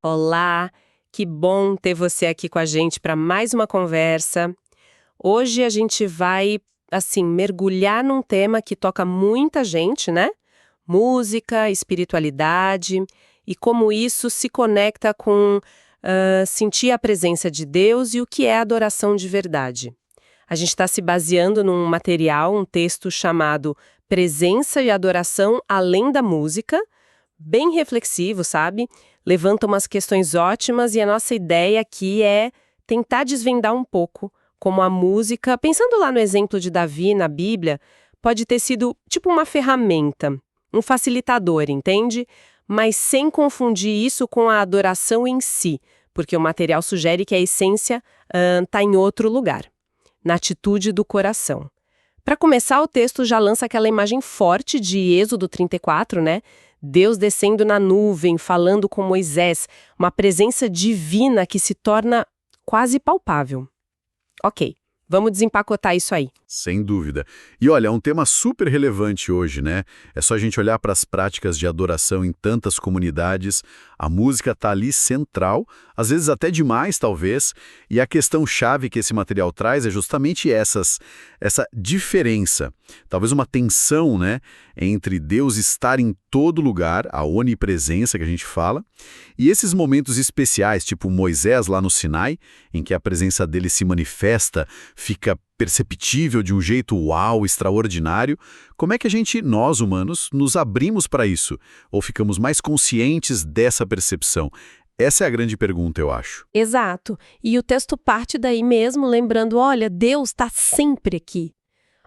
Olá, que bom ter você aqui com a gente para mais uma conversa. Hoje a gente vai, assim, mergulhar num tema que toca muita gente, né? Música, espiritualidade e como isso se conecta com sentir a presença de Deus e o que é adoração de verdade. A gente está se baseando num material, um texto chamado Presença e Adoração Além da Música, bem reflexivo, sabe? Levanta umas questões ótimas e a nossa ideia aqui é tentar desvendar um pouco como a música, pensando lá no exemplo de Davi na Bíblia, pode ter sido tipo uma ferramenta, um facilitador, entende? Mas sem confundir isso com a adoração em si, porque o material sugere que a essência está em outro lugar, na atitude do coração. Para começar, o texto já lança aquela imagem forte de Êxodo 34, né? Deus descendo na nuvem, falando com Moisés, uma presença divina que se torna quase palpável. Ok, vamos desempacotar isso aí. Sem dúvida. E olha, é um tema super relevante hoje, né? É só a gente olhar para as práticas de adoração em tantas comunidades. A música está ali central, às vezes até demais, talvez. E a questão-chave que esse material traz é justamente essa diferença. Talvez uma tensão, né? Entre Deus estar em todo lugar, a onipresença que a gente fala, e esses momentos especiais, tipo Moisés lá no Sinai, em que a presença dele se manifesta, fica perceptível de um jeito uau, extraordinário. Como é que nós humanos, nos abrimos para isso? Ou ficamos mais conscientes dessa percepção? Essa é a grande pergunta, eu acho. Exato. E o texto parte daí mesmo, lembrando, olha, Deus está sempre aqui.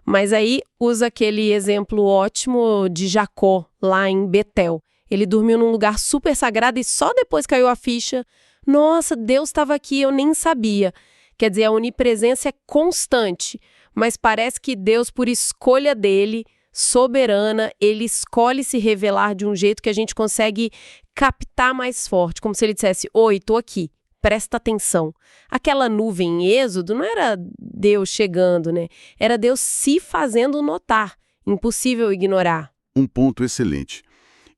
Mas aí usa aquele exemplo ótimo de Jacó, lá em Betel. Ele dormiu num lugar super sagrado e só depois caiu a ficha. Nossa, Deus estava aqui, eu nem sabia. Quer dizer, a onipresença é constante, mas parece que Deus, por escolha dele, soberana, ele escolhe se revelar de um jeito que a gente consegue captar mais forte, como se ele dissesse, oi, tô aqui, presta atenção. Aquela nuvem em Êxodo não era Deus chegando, né? Era Deus se fazendo notar, impossível ignorar. Um ponto excelente.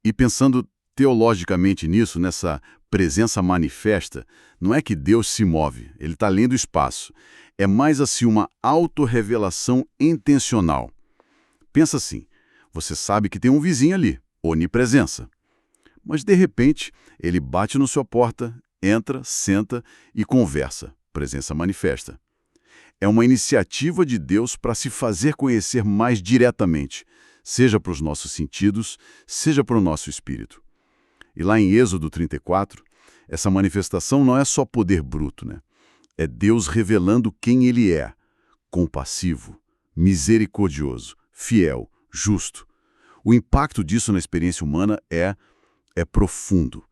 E pensando teologicamente nisso, nessa presença manifesta, não é que Deus se move, ele está lendo o espaço. É mais assim uma autorrevelação intencional. Pensa assim, você sabe que tem um vizinho ali, onipresença. Mas de repente, ele bate na sua porta, entra, senta e conversa, presença manifesta. É uma iniciativa de Deus para se fazer conhecer mais diretamente, seja para os nossos sentidos, seja para o nosso espírito. E lá em Êxodo 34, essa manifestação não é só poder bruto, né? É Deus revelando quem Ele é, compassivo, misericordioso, fiel, justo. O impacto disso na experiência humana é profundo.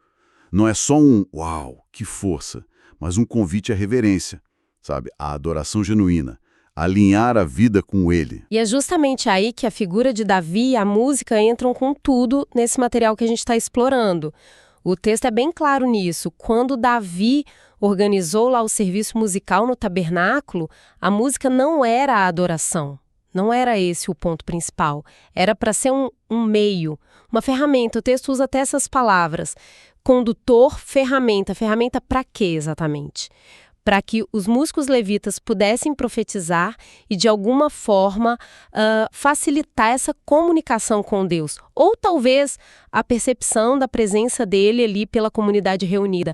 Não é só um uau, que força, mas um convite à reverência, sabe? À adoração genuína, a alinhar a vida com Ele. E é justamente aí que a figura de Davi e a música entram com tudo nesse material que a gente está explorando. O texto é bem claro nisso. Quando Davi organizou lá o serviço musical no tabernáculo, a música não era a adoração. Não era esse o ponto principal. Era para ser um meio, uma ferramenta. O texto usa até essas palavras. Condutor, ferramenta. Ferramenta para quê exatamente? Para que os músicos levitas pudessem profetizar e, de alguma forma, facilitar essa comunicação com Deus. Ou, talvez, a percepção da presença dele ali pela comunidade reunida.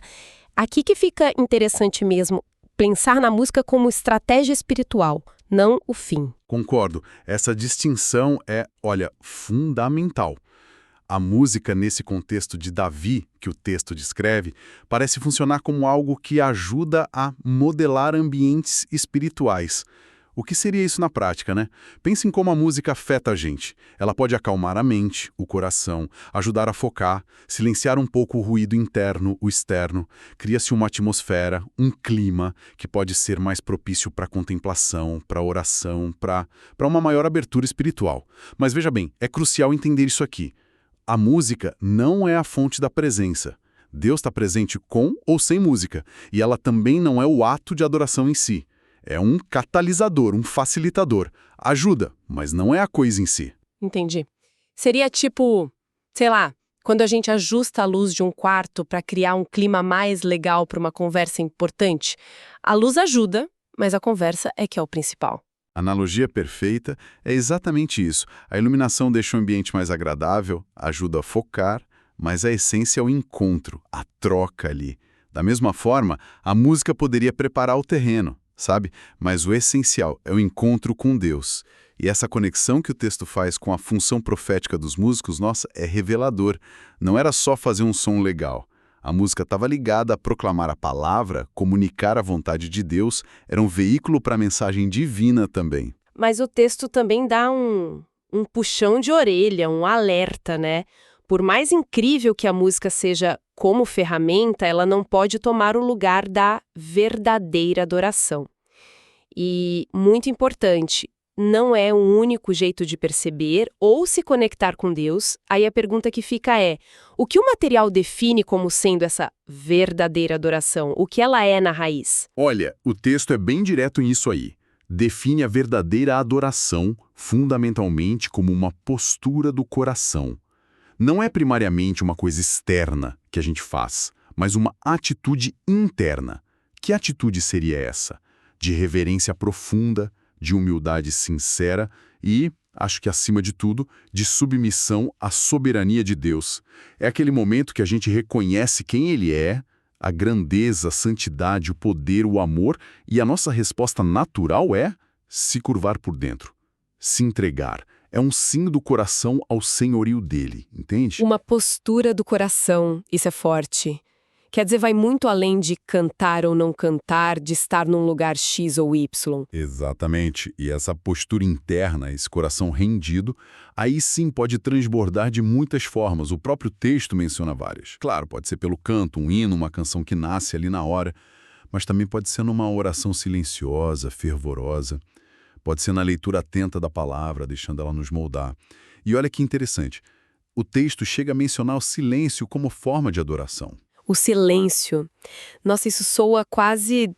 Aqui que fica interessante mesmo pensar na música como estratégia espiritual, não o fim. Concordo. Essa distinção é, olha, fundamental. A música, nesse contexto de Davi, que o texto descreve, parece funcionar como algo que ajuda a modelar ambientes espirituais. O que seria isso na prática, né? Pense em como a música afeta a gente. Ela pode acalmar a mente, o coração, ajudar a focar, silenciar um pouco o ruído interno, o externo. Cria-se uma atmosfera, um clima que pode ser mais propício para contemplação, para oração, para uma maior abertura espiritual. Mas veja bem, é crucial entender isso aqui. A música não é a fonte da presença. Deus está presente com ou sem música, e ela também não é o ato de adoração em si. É um catalisador, um facilitador. Ajuda, mas não é a coisa em si. Entendi. Seria tipo, sei lá, Quando a gente ajusta a luz de um quarto para criar um clima mais legal para uma conversa importante, a luz ajuda, mas a conversa é que é o principal. Analogia perfeita é exatamente isso. A iluminação deixa o ambiente mais agradável, ajuda a focar, mas a essência é o encontro, a troca ali. Da mesma forma, a música poderia preparar o terreno, sabe? Mas o essencial é o encontro com Deus. E essa conexão que o texto faz com a função profética dos músicos, nossa, é revelador. Não era só fazer um som legal. A música estava ligada a proclamar a palavra, comunicar a vontade de Deus, era um veículo para a mensagem divina também. Mas o texto também dá um puxão de orelha, um alerta, né? Por mais incrível que a música seja como ferramenta, ela não pode tomar o lugar da verdadeira adoração. E, muito importante, não é um único jeito de perceber ou se conectar com Deus. Aí a pergunta que fica é, o que o material define como sendo essa verdadeira adoração? O que ela é na raiz? Olha, o texto é bem direto nisso aí. Define a verdadeira adoração fundamentalmente como uma postura do coração. Não é primariamente uma coisa externa que a gente faz, mas uma atitude interna. Que atitude seria essa? De reverência profunda, de humildade sincera e, acho que acima de tudo, de submissão à soberania de Deus. É aquele momento que a gente reconhece quem Ele é, a grandeza, a santidade, o poder, o amor, e a nossa resposta natural é se curvar por dentro, se entregar. É um sim do coração ao senhorio dele, entende? Uma postura do coração, isso é forte. Quer dizer, vai muito além de cantar ou não cantar, de estar num lugar X ou Y. Exatamente. E essa postura interna, esse coração rendido, aí sim pode transbordar de muitas formas. O próprio texto menciona várias. Claro, pode ser pelo canto, um hino, uma canção que nasce ali na hora, mas também pode ser numa oração silenciosa, fervorosa. Pode ser na leitura atenta da palavra, deixando ela nos moldar. E olha que interessante, o texto chega a mencionar o silêncio como forma de adoração. O silêncio. Nossa, isso soa quase,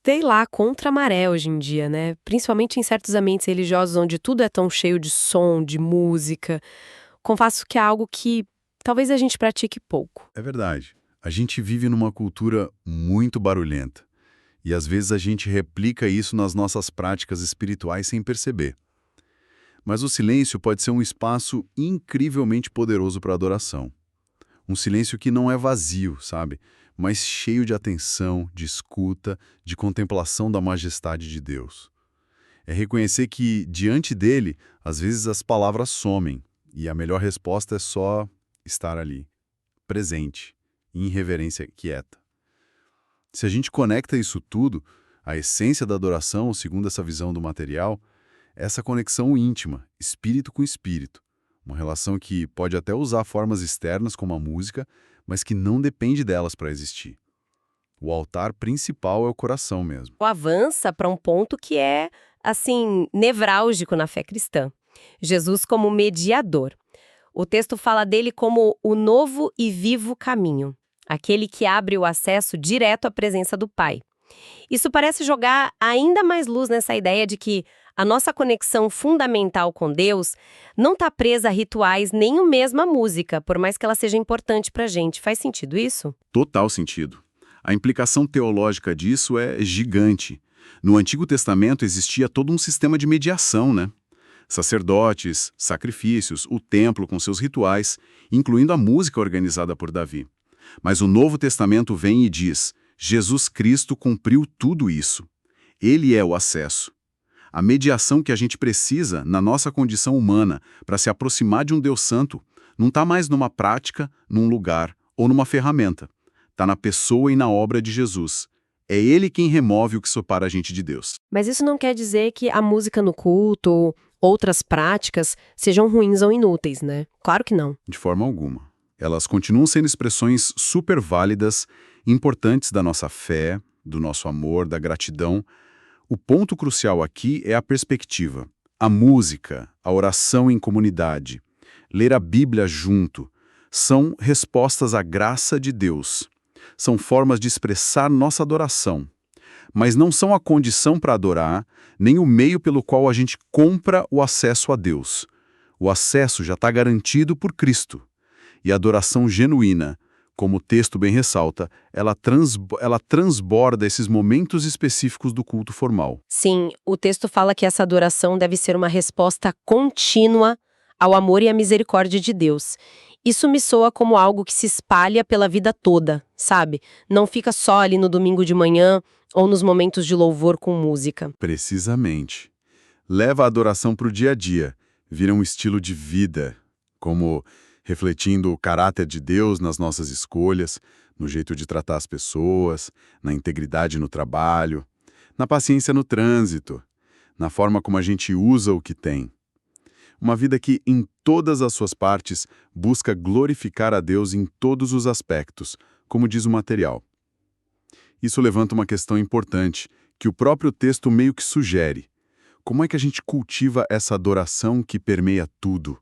sei lá, contra a maré hoje em dia, né? Principalmente em certos ambientes religiosos onde tudo é tão cheio de som, de música. Confesso que é algo que talvez a gente pratique pouco. É verdade. A gente vive numa cultura muito barulhenta. E às vezes a gente replica isso nas nossas práticas espirituais sem perceber. Mas o silêncio pode ser um espaço incrivelmente poderoso para a adoração. Um silêncio que não é vazio, sabe? Mas cheio de atenção, de escuta, de contemplação da majestade de Deus. É reconhecer que, diante dele, às vezes as palavras somem, e a melhor resposta é só estar ali, presente, em reverência quieta. Se a gente conecta isso tudo, a essência da adoração, segundo essa visão do material, é essa conexão íntima, espírito com espírito. Uma relação que pode até usar formas externas como a música, mas que não depende delas para existir. O altar principal é o coração mesmo. Avança para um ponto que é, assim, nevrálgico na fé cristã. Jesus como mediador. O texto fala dele como o novo e vivo caminho, aquele que abre o acesso direto à presença do Pai. Isso parece jogar ainda mais luz nessa ideia de que a nossa conexão fundamental com Deus não está presa a rituais nem mesmo a música, por mais que ela seja importante para a gente. Faz sentido isso? Total sentido. A implicação teológica disso é gigante. No Antigo Testamento existia todo um sistema de mediação, né? Sacerdotes, sacrifícios, o templo com seus rituais, incluindo a música organizada por Davi. Mas o Novo Testamento vem e diz: Jesus Cristo cumpriu tudo isso. Ele é o acesso. A mediação que a gente precisa na nossa condição humana para se aproximar de um Deus Santo não está mais numa prática, num lugar ou numa ferramenta. Está na pessoa e na obra de Jesus. É Ele quem remove o que separa a gente de Deus. Mas isso não quer dizer que a música no culto ou outras práticas sejam ruins ou inúteis, né? Claro que não. De forma alguma. Elas continuam sendo expressões super válidas, importantes da nossa fé, do nosso amor, da gratidão. O ponto crucial aqui é a perspectiva. A música, a oração em comunidade, ler a Bíblia junto, são respostas à graça de Deus. São formas de expressar nossa adoração. Mas não são a condição para adorar, nem o meio pelo qual a gente compra o acesso a Deus. O acesso já está garantido por Cristo. E a adoração genuína, como o texto bem ressalta, ela transborda esses momentos específicos do culto formal. Sim, o texto fala que essa adoração deve ser uma resposta contínua ao amor e à misericórdia de Deus. Isso me soa como algo que se espalha pela vida toda, sabe? Não fica só ali no domingo de manhã ou nos momentos de louvor com música. Precisamente. Leva a adoração para o dia a dia, vira um estilo de vida, como refletindo o caráter de Deus nas nossas escolhas, no jeito de tratar as pessoas, na integridade no trabalho, na paciência no trânsito, na forma como a gente usa o que tem. Uma vida que, em todas as suas partes, busca glorificar a Deus em todos os aspectos, como diz o material. Isso levanta uma questão importante, que o próprio texto meio que sugere. Como é que a gente cultiva essa adoração que permeia tudo?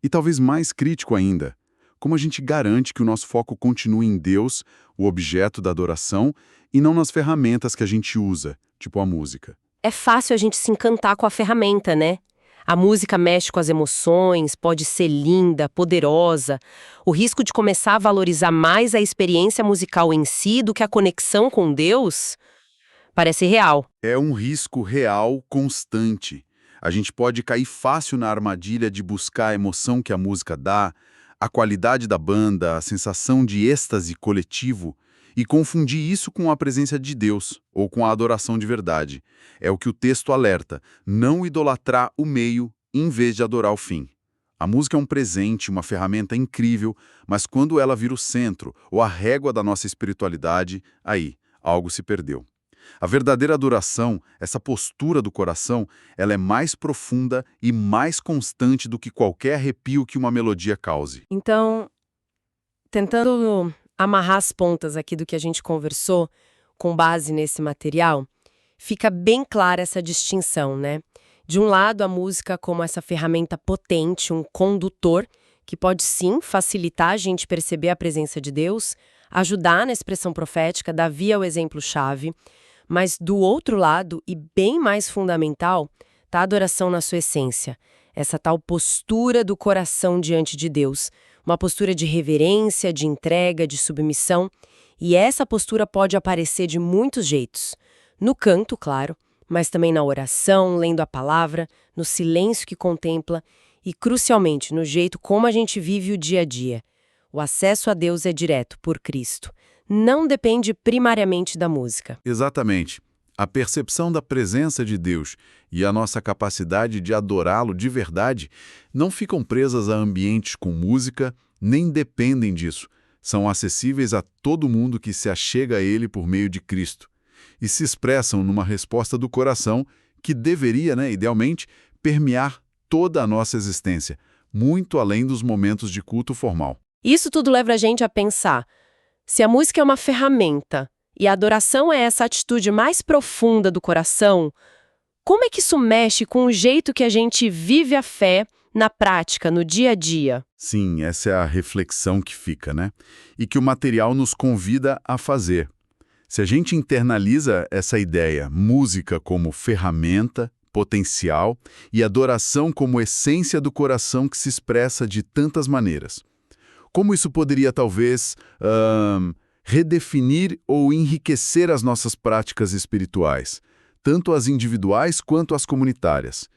E talvez mais crítico ainda, como a gente garante que o nosso foco continue em Deus, o objeto da adoração, e não nas ferramentas que a gente usa, tipo a música? É fácil a gente se encantar com a ferramenta, né? A música mexe com as emoções, pode ser linda, poderosa. O risco de começar a valorizar mais a experiência musical em si do que a conexão com Deus parece real. É um risco real constante. A gente pode cair fácil na armadilha de buscar a emoção que a música dá, a qualidade da banda, a sensação de êxtase coletivo, e confundir isso com a presença de Deus ou com a adoração de verdade. É o que o texto alerta, não idolatrar o meio em vez de adorar o fim. A música é um presente, uma ferramenta incrível, mas quando ela vira o centro ou a régua da nossa espiritualidade, aí, algo se perdeu. A verdadeira adoração, essa postura do coração, ela é mais profunda e mais constante do que qualquer arrepio que uma melodia cause. Então, tentando amarrar as pontas aqui do que a gente conversou com base nesse material, fica bem clara essa distinção, né? De um lado, a música como essa ferramenta potente, um condutor, que pode sim facilitar a gente perceber a presença de Deus, ajudar na expressão profética, dar via ao exemplo-chave. Mas do outro lado, e bem mais fundamental, está a adoração na sua essência. Essa tal postura do coração diante de Deus. Uma postura de reverência, de entrega, de submissão. E essa postura pode aparecer de muitos jeitos. No canto, claro, mas também na oração, lendo a palavra, no silêncio que contempla e, crucialmente, no jeito como a gente vive o dia a dia. O acesso a Deus é direto, por Cristo. Não depende primariamente da música. Exatamente. A percepção da presença de Deus e a nossa capacidade de adorá-lo de verdade não ficam presas a ambientes com música, nem dependem disso. São acessíveis a todo mundo que se achega a ele por meio de Cristo. E se expressam numa resposta do coração que deveria, idealmente, permear toda a nossa existência, muito além dos momentos de culto formal. Isso tudo leva a gente a pensar, se a música é uma ferramenta e a adoração é essa atitude mais profunda do coração, como é que isso mexe com o jeito que a gente vive a fé na prática, no dia a dia? Sim, essa é a reflexão que fica, E que o material nos convida a fazer. Se a gente internaliza essa ideia, música como ferramenta, potencial, e adoração como essência do coração que se expressa de tantas maneiras. Como isso poderia, talvez, redefinir ou enriquecer as nossas práticas espirituais, tanto as individuais quanto as comunitárias?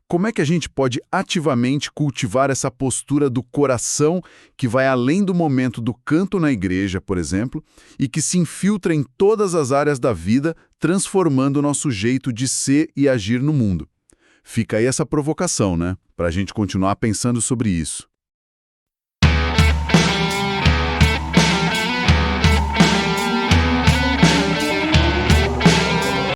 Como é que a gente pode ativamente cultivar essa postura do coração que vai além do momento do canto na igreja, por exemplo, e que se infiltra em todas as áreas da vida, transformando o nosso jeito de ser e agir no mundo? Fica aí essa provocação, para a gente continuar pensando sobre isso.